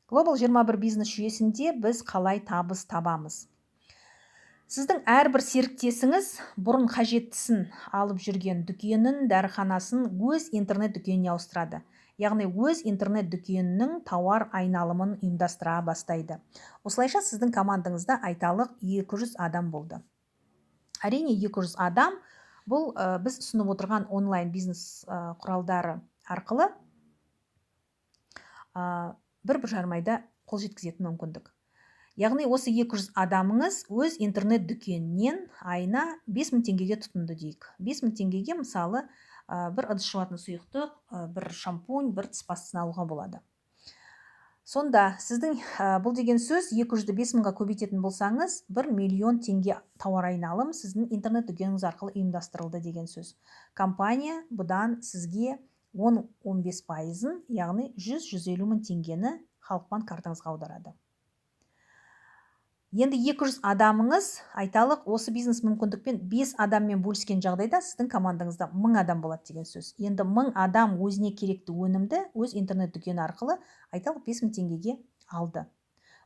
Global 21 бизнес жүйесінде біз қалай табыс табамыз? Сіздің әрбір серіктесіңіз бұрын қажеттісін алып жүрген дүкенін, дәріханасын өз интернет дүкеніне ауыстырады. Яғни өз интернет дүкенінің тауар айналымын ұйымдастыра бастайды. Осылайша сіздің командаңызда айталық 200 адам болды. Әрине 200 адам бұл біз ұсынып отырған онлайн бизнес құралдары арқылы бір жарым айда қол жеткізетін мүмкіндік. Яғни осы 200 адамыңыз өз интернет дүкенінен айына 5000 теңгеге тұтынды дейік. 5000 теңгеге мысалы бір ыдыс жуатын сұйықтық, бір шампунь, бір тіс пастасын алуға болады. Сонда сіздің бұл деген сөз 200-ді 5000-ға көбейтетін болсаңыз, 1 миллион теңге тауар айналым сіздің интернет дүкеніңіз арқылы ұйымдастырылды деген сөз. Компания бұдан сізге 10-15%, яғни 100-150 мың теңгені Халықбанк картаңызға аударады. Енді 200 адамыңыз айталық осы бизнес мүмкіндікпен 5 адаммен бөліскен жағдайда сіздің командаңызда 1000 адам болады деген сөз. Енді 1000 адам өзіне керекті өнімді өз интернет дүкені арқылы айталық 5000 теңгеге алды.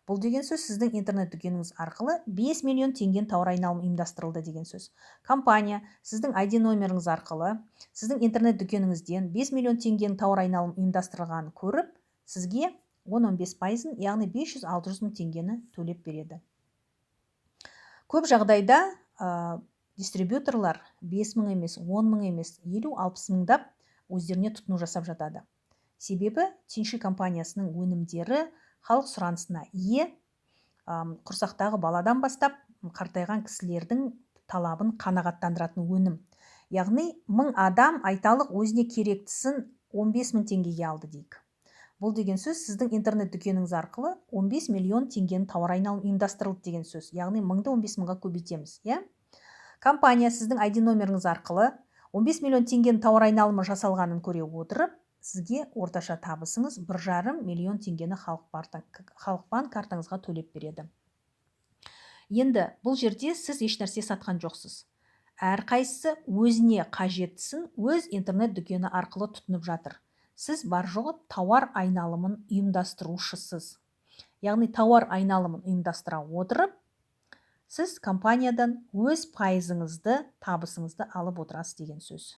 Бұл деген сөз сіздің интернет дүкеніңіз арқылы 5 миллион теңгені тауар айналымы ұйымдастырылды деген сөз. Компания сіздің ID номеріңіз арқылы сіздің интернет дүкеніңізден 5 миллион теңгені тауар айналымы ұйымдастырылғанын көріп, сізге 10-15%, яғни 500-600 мың теңгені төлеп береді. Көп жағдайда дистрибьюторлар 5000 емес, 10.000 емес, 50-60 мыңдап өздеріне тұтыну жасап жатады. Себебі Тиньши компаниясының өнімдері халық сұранысына ие, құрсақтағы баладан бастап қартайған кісілердің талабын қанағаттандыратын өнім. Яғни 1000 адам айталық өзіне керектісін 15 мың теңгеге алды дейік. Бұл деген сөз сіздің интернет дүкеніңіз арқылы 15 миллион теңгені тауар айналымы ұйымдастырылды деген сөз. Яғни 1000-ды 15 мыңға көбейтеміз. Компания сіздің ID номеріңіз арқылы 15 миллион теңгені тауар айналымы жасалғанын көре отырып, сізге орташа табысыңыз 1,5 миллион теңгені Халықбанк картаңызға төлеп береді. Енді бұл жерде сіз ешнәрсе сатқан жоқсыз. Әрқайсысы өзіне қажеттісін өз интернет дүкені арқылы тұтынып жатыр. Сіз бар жоғы тауар айналымын ұйымдастырушысыз. Яғни тауар айналымын ұйымдастыра отырып, сіз компаниядан өз пайызыңызды, табысыңызды алып отырасыз деген сөз.